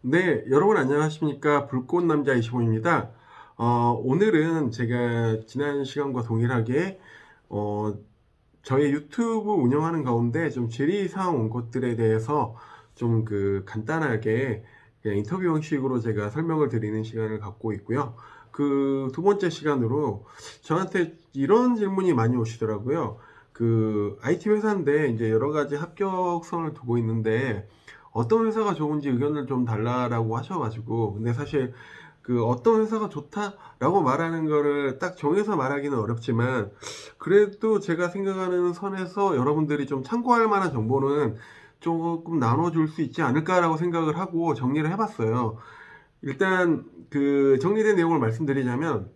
네, 여러분 안녕하십니까? 불꽃남자 25입니다. 오늘은 제가 지난 시간과 동일하게 어, 저희 유튜브 운영하는 가운데 좀 질의사항 온 것들에 대해서 좀 간단하게 그냥 인터뷰 형식으로 제가 설명을 드리는 시간을 갖고 있고요. 그 두 번째 시간으로 저한테 이런 질문이 많이 오시더라고요. IT 회사인데 이제 여러 가지 합격선을 두고 있는데 어떤 회사가 좋은지 의견을 좀 달라라고 하셔가지고, 근데 사실 어떤 회사가 좋다라고 말하는 거를 딱 정해서 말하기는 어렵지만, 그래도 제가 생각하는 선에서 여러분들이 좀 참고할 만한 정보는 조금 나눠줄 수 있지 않을까라고 생각을 하고 정리를 해봤어요. 일단 정리된 내용을 말씀드리자면,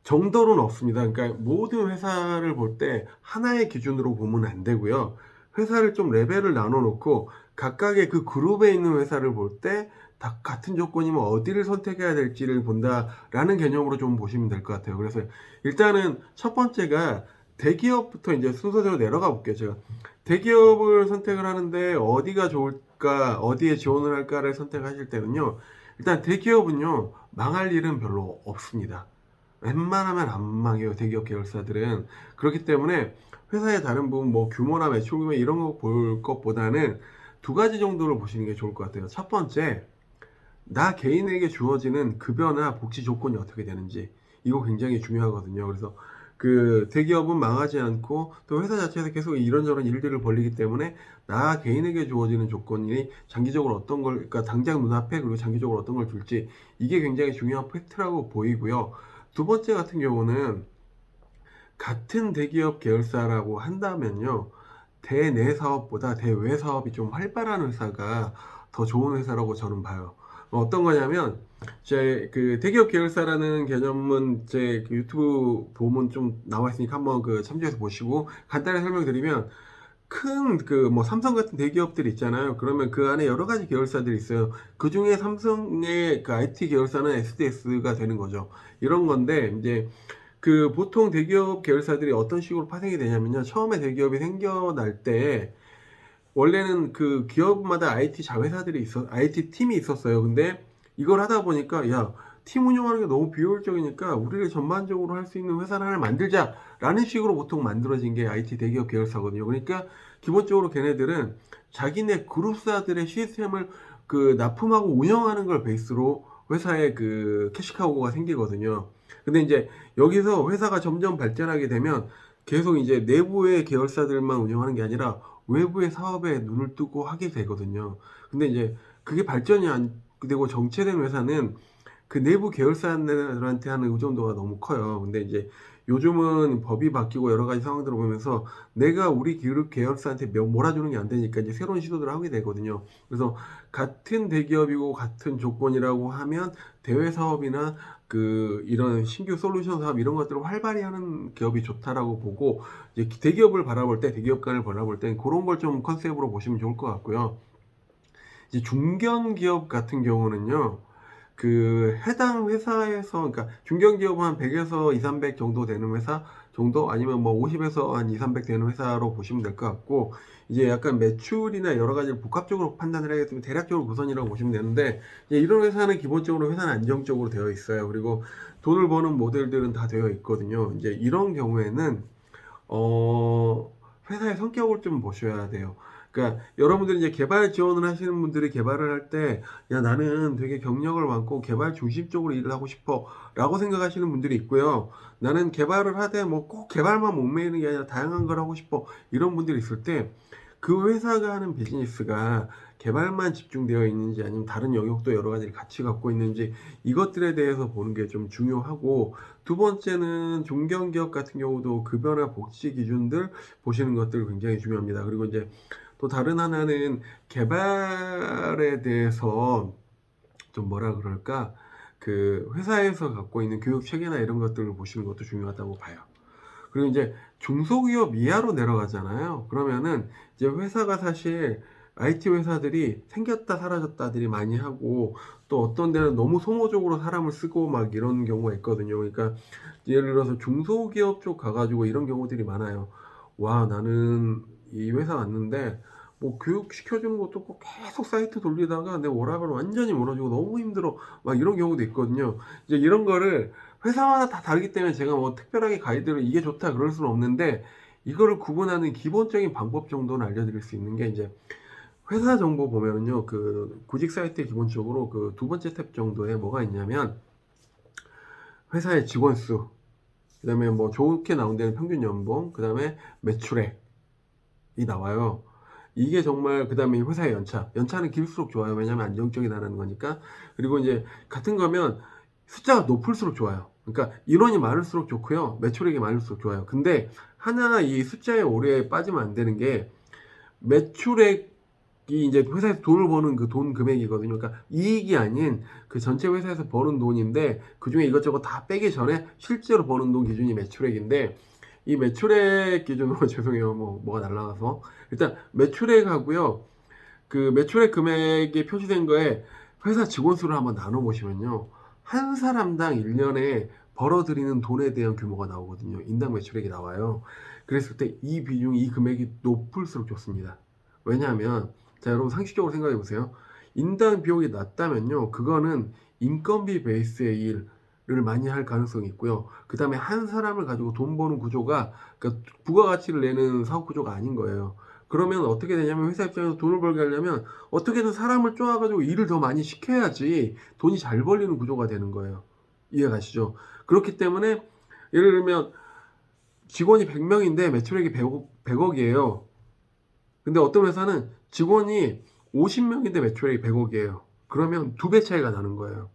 정도는 없습니다. 그러니까 모든 회사를 볼 때 하나의 기준으로 보면 안 되고요. 회사를 좀 레벨을 나눠 놓고 각각의 그 그룹에 있는 회사를 볼 때 다 같은 조건이면 어디를 선택해야 될지를 본다라는 개념으로 좀 보시면 될 것 같아요. 그래서 일단은 첫 번째가 대기업부터 이제 순서대로 내려가 볼게요. 제가 대기업을 선택을 하는데 어디가 좋을까, 어디에 지원을 할까를 선택하실 때는요. 일단 대기업은요, 망할 일은 별로 없습니다. 웬만하면 안 망해요, 대기업 계열사들은. 그렇기 때문에 회사의 다른 부분, 뭐 규모나 매출 규모 이런 거 볼 것보다는 두 가지 정도를 보시는 게 좋을 것 같아요. 첫 번째, 나 개인에게 주어지는 급여나 복지 조건이 어떻게 되는지, 이거 굉장히 중요하거든요. 그래서 대기업은 망하지 않고 또 회사 자체에서 계속 이런저런 일들을 벌리기 때문에 나 개인에게 주어지는 조건이 장기적으로 어떤 걸, 그러니까 당장 눈앞에, 그리고 장기적으로 어떤 걸 줄지, 이게 굉장히 중요한 팩트라고 보이고요. 두 번째 같은 경우는 같은 대기업 계열사라고 한다면요, 대내 사업보다 대외 사업이 좀 활발한 회사가 더 좋은 회사라고 저는 봐요. 어떤 거냐면, 제 대기업 계열사라는 개념은 제 유튜브 보면 좀 나와 있으니까 한번 참조해서 보시고, 간단히 설명드리면, 큰 뭐 삼성 같은 대기업들 있잖아요. 그러면 그 안에 여러 가지 계열사들이 있어요. 그 중에 삼성의 그 IT 계열사는 SDS가 되는 거죠. 이런 건데, 이제 보통 대기업 계열사들이 어떤 식으로 파생이 되냐면요. 처음에 대기업이 생겨날 때 원래는 그 기업마다 IT 자회사들이 IT 팀이 있었어요. 근데 이걸 하다 보니까, 야, 팀 운영하는 게 너무 비효율적이니까 우리를 전반적으로 할 수 있는 회사를 하나 만들자라는 식으로 보통 만들어진 게 IT 대기업 계열사거든요. 그러니까 기본적으로 걔네들은 자기네 그룹사들의 시스템을 납품하고 운영하는 걸 베이스로 회사에 캐시카우가 생기거든요. 근데 이제 여기서 회사가 점점 발전하게 되면 계속 이제 내부의 계열사들만 운영하는 게 아니라 외부의 사업에 눈을 뜨고 하게 되거든요. 근데 이제 그게 발전이 안 되고 정체된 회사는 그 내부 계열사들한테 하는 의존도가 너무 커요. 근데 이제 요즘은 법이 바뀌고 여러 가지 상황들을 보면서 내가 우리 그룹 계열사한테 몰아주는 게 안 되니까 이제 새로운 시도들을 하게 되거든요. 그래서 같은 대기업이고 같은 조건이라고 하면 대외 사업이나 이런 신규 솔루션 사업 이런 것들을 활발히 하는 기업이 좋다라고 보고, 이제 대기업을 바라볼 때, 대기업 간을 바라볼 땐 그런 걸 좀 컨셉으로 보시면 좋을 것 같고요. 이제 중견기업 같은 경우는요, 해당 회사에서, 그러니까 중견기업은 한 100에서 2, 300 정도 되는 회사 정도, 아니면 뭐 50에서 한 2, 300 되는 회사로 보시면 될 것 같고, 이제 약간 매출이나 여러 가지를 복합적으로 판단을 하기 때문에 대략적으로 구선이라고 보시면 되는데, 이제 이런 회사는 기본적으로 회사는 안정적으로 되어 있어요. 그리고 돈을 버는 모델들은 다 되어 있거든요. 이제 이런 경우에는 어, 회사의 성격을 좀 보셔야 돼요. 그러니까 여러분들이 이제 개발 지원을 하시는 분들이 개발을 할 때, 야, 나는 되게 경력을 많고 개발 중심적으로 일을 하고 싶어 라고 생각하시는 분들이 있고요. 나는 개발을 하되 뭐 꼭 개발만 목매이는 게 아니라 다양한 걸 하고 싶어, 이런 분들이 있을 때, 그 회사가 하는 비즈니스가 개발만 집중되어 있는지 아니면 다른 영역도 여러 가지를 같이 갖고 있는지, 이것들에 대해서 보는 게 좀 중요하고, 두 번째는 중견기업 같은 경우도 급여나 복지 기준들 보시는 것들 굉장히 중요합니다. 그리고 이제 또 다른 하나는 개발에 대해서 좀 뭐라 그럴까, 회사에서 갖고 있는 교육 체계나 이런 것들을 보시는 것도 중요하다고 봐요. 그리고 이제 중소기업 이하로 내려가잖아요. 그러면은 이제 회사가 사실 IT 회사들이 생겼다 사라졌다들이 많이 하고, 또 어떤 데는 너무 소모적으로 사람을 쓰고 막 이런 경우가 있거든요. 그러니까 예를 들어서 중소기업 쪽 가가지고 이런 경우들이 많아요. 와, 나는 이 회사 왔는데 뭐 교육 시켜주는 것도 없고 계속 사이트 돌리다가 내 워라밸 완전히 무너지고 너무 힘들어 막 이런 경우도 있거든요. 이제 이런 거를 회사마다 다 다르기 때문에 제가 뭐 특별하게 가이드를 이게 좋다 그럴 수는 없는데, 이거를 구분하는 기본적인 방법 정도는 알려드릴 수 있는 게, 이제 회사 정보 보면은요, 그 구직 사이트에 기본적으로 그 두 번째 탭 정도에 뭐가 있냐면, 회사의 직원 수, 그다음에 뭐 좋게 나온 데는 평균 연봉, 그다음에 매출액이 나와요. 이게 정말, 그다음에 회사의 연차는 길수록 좋아요. 왜냐하면 안정적이라는 거니까. 그리고 이제 같은 거면 숫자가 높을수록 좋아요. 그러니까 인원이 많을수록 좋고요, 매출액이 많을수록 좋아요. 근데 하나 이 숫자에 오래 빠지면 안 되는 게, 매출액이 이제 회사에서 돈을 버는 그 돈 금액이거든요. 그러니까 이익이 아닌 그 전체 회사에서 버는 돈인데, 그 중에 이것저것 다 빼기 전에 실제로 버는 돈 기준이 매출액인데, 이 매출액 기준으로 죄송해요. 뭐가 날라가서. 일단 매출액하고요, 그 매출액 금액이 표시된 거에 회사 직원 수를 한번 나눠 보시면요, 한 사람당 1년에 벌어들이는 돈에 대한 규모가 나오거든요. 인당 매출액이 나와요. 그랬을 때 이 비중이, 이 금액이 높을수록 좋습니다. 왜냐하면, 자, 여러분 상식적으로 생각해 보세요. 인당 비용이 낮다면요, 그거는 인건비 베이스의 일을 많이 할 가능성이 있고요. 그 다음에 한 사람을 가지고 돈 버는 구조가, 그러니까 부가가치를 내는 사업 구조가 아닌 거예요. 그러면 어떻게 되냐면, 회사 입장에서 돈을 벌게 하려면 어떻게든 사람을 쪼아가지고 일을 더 많이 시켜야지 돈이 잘 벌리는 구조가 되는 거예요. 이해가시죠? 그렇기 때문에, 예를 들면 직원이 100명인데 매출액이 100억이에요. 근데 어떤 회사는 직원이 50명인데 매출액이 100억이에요. 그러면 두 배 차이가 나는 거예요.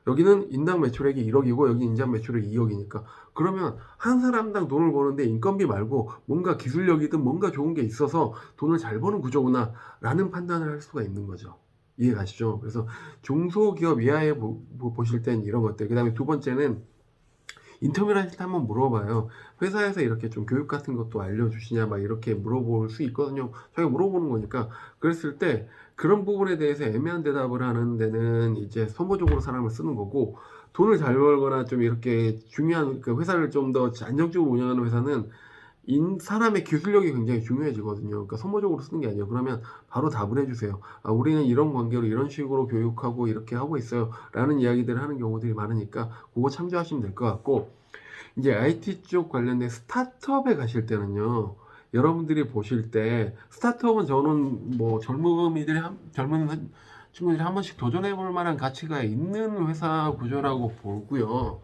여기는 인당 매출액이 1억이고 여기 인당 매출액이 2억이니까. 그러면 한 사람당 돈을 버는데 인건비 말고 뭔가 기술력이든 뭔가 좋은 게 있어서 돈을 잘 버는 구조구나 라는 판단을 할 수가 있는 거죠. 이해 가시죠? 그래서 중소기업 이하에 보실 땐 이런 것들. 그 다음에 두 번째는, 인터뷰를 하실 때 한번 물어봐요. 회사에서 이렇게 좀 교육 같은 것도 알려주시냐, 막 이렇게 물어볼 수 있거든요. 저희가 물어보는 거니까. 그랬을 때 그런 부분에 대해서 애매한 대답을 하는 데는 이제 선보적으로 사람을 쓰는 거고, 돈을 잘 벌거나 좀 이렇게 중요한 그 회사를 좀 더 안정적으로 운영하는 회사는 사람의 기술력이 굉장히 중요해지거든요. 그러니까 선보적으로 쓰는 게 아니에요. 그러면 바로 답을 해주세요. 아, 우리는 이런 관계로 이런 식으로 교육하고 이렇게 하고 있어요 라는 이야기들을 하는 경우들이 많으니까 그거 참조하시면 될 것 같고, 이제 IT 쪽 관련된 스타트업에 가실 때는요, 여러분들이 보실 때, 스타트업은 저는 뭐 젊은 친구들이 한 번씩 도전해 볼 만한 가치가 있는 회사 구조라고 보고요.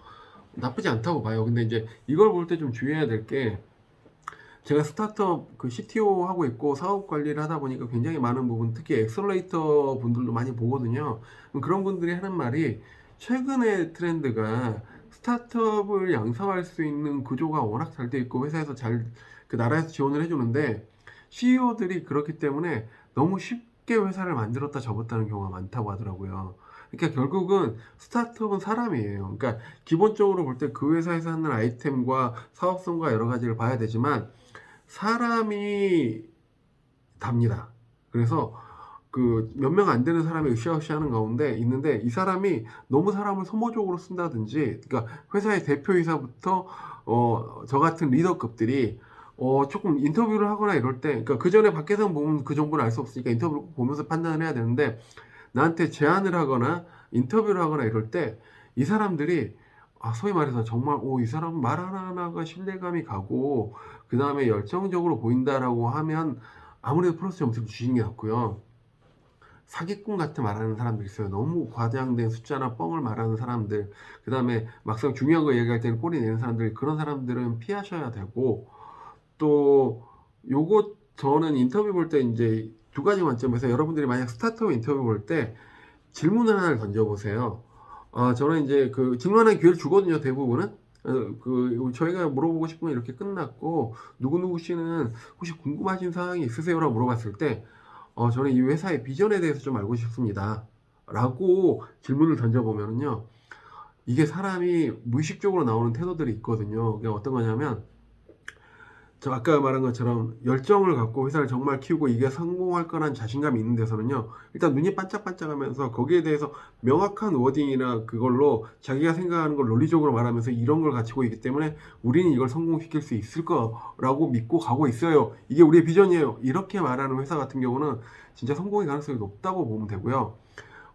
나쁘지 않다고 봐요. 근데 이제 이걸 볼 때 좀 주의해야 될 게, 제가 스타트업 그 CTO 하고 있고 사업 관리를 하다 보니까 굉장히 많은 부분, 특히 엑셀러레이터 분들도 많이 보거든요. 그런 분들이 하는 말이, 최근의 트렌드가 스타트업을 양성할 수 있는 구조가 워낙 잘 돼 있고 회사에서 그 나라에서 지원을 해주는데, CEO들이 그렇기 때문에 너무 쉽게 회사를 만들었다 접었다는 경우가 많다고 하더라고요. 그러니까 결국은 스타트업은 사람이에요. 그러니까 기본적으로 볼 때 그 회사에서 하는 아이템과 사업성과 여러 가지를 봐야 되지만, 사람이 답니다. 그래서 그 몇 명 안 되는 사람이 으쌰으쌰 하는 가운데 있는데, 이 사람이 너무 사람을 소모적으로 쓴다든지, 그러니까 회사의 대표이사부터 저 같은 리더급들이 조금 인터뷰를 하거나 이럴 때, 그러니까 그 전에 밖에서 보면 그 정보를 알 수 없으니까 인터뷰 보면서 판단을 해야 되는데, 나한테 제안을 하거나 인터뷰를 하거나 이럴 때 이 사람들이, 소위 말해서 정말 이 사람 말 하나하나가 신뢰감이 가고 그 다음에 열정적으로 보인다라고 하면 아무래도 플러스 점수를 주시는 게 낫고요. 사기꾼 같은 말하는 사람들 있어요. 너무 과장된 숫자나 뻥을 말하는 사람들, 그 다음에 막상 중요한 거 얘기할 때는 꼬리 내는 사람들, 그런 사람들은 피하셔야 되고, 또 요거 저는 인터뷰 볼 때 이제 두 가지 관점에서, 여러분들이 만약 스타트업 인터뷰 볼 때 질문을 하나를 던져보세요. 저는 이제 그 질문하는 기회를 주거든요, 대부분은. 저희가 물어보고 싶은 건 이렇게 끝났고, 누구누구 씨는 혹시 궁금하신 사항이 있으세요라고 물어봤을 때, 저는 이 회사의 비전에 대해서 좀 알고 싶습니다 라고 질문을 던져보면요, 이게 사람이 무의식적으로 나오는 태도들이 있거든요. 그게 어떤 거냐면, 저 아까 말한 것처럼 열정을 갖고 회사를 정말 키우고 이게 성공할 거란 자신감이 있는 데서는요. 일단 눈이 반짝반짝하면서 거기에 대해서 명확한 워딩이나 그걸로 자기가 생각하는 걸 논리적으로 말하면서 이런 걸 가지고 있기 때문에 우리는 이걸 성공시킬 수 있을 거라고 믿고 가고 있어요. 이게 우리의 비전이에요. 이렇게 말하는 회사 같은 경우는 진짜 성공의 가능성이 높다고 보면 되고요.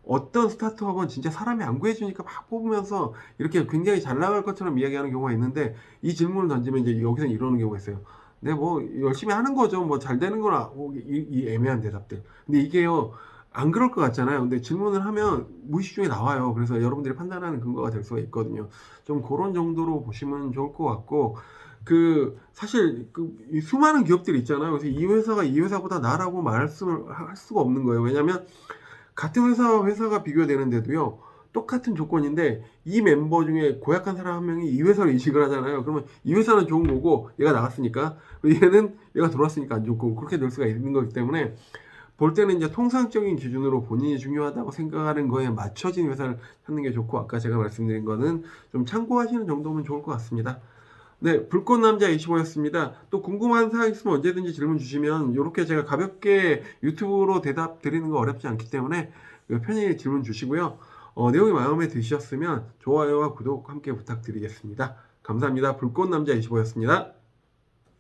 어떤 스타트업은 진짜 사람이 안 구해주니까 막 뽑으면서 이렇게 굉장히 잘 나갈 것처럼 이야기하는 경우가 있는데, 이 질문을 던지면 이제 여기서 이러는 경우가 있어요. 네, 뭐 열심히 하는 거죠. 뭐 잘 되는 거나 이 애매한 대답들. 근데 이게요, 안 그럴 것 같잖아요. 근데 질문을 하면 무의식 중에 나와요. 그래서 여러분들이 판단하는 근거가 될 수가 있거든요. 좀 그런 정도로 보시면 좋을 것 같고, 사실 이 수많은 기업들이 있잖아요. 그래서 이 회사가 이 회사보다 나라고 말씀을 할 수가 없는 거예요. 왜냐하면 같은 회사가 비교되는데도요, 똑같은 조건인데 이 멤버 중에 고약한 사람 한 명이 이 회사로 이직을 하잖아요. 그러면 이 회사는 좋은 거고 얘가 나갔으니까, 얘가 들어왔으니까 안 좋고, 그렇게 될 수가 있는 거기 때문에 볼 때는 이제 통상적인 기준으로 본인이 중요하다고 생각하는 거에 맞춰진 회사를 찾는 게 좋고, 아까 제가 말씀드린 거는 좀 참고하시는 정도면 좋을 것 같습니다. 네, 불꽃남자 25였습니다. 또 궁금한 사항 있으면 언제든지 질문 주시면, 요렇게 제가 가볍게 유튜브로 대답 드리는 거 어렵지 않기 때문에 편히 질문 주시고요. 내용이 마음에 드셨으면 좋아요와 구독 함께 부탁드리겠습니다. 감사합니다. 불꽃남자 25였습니다.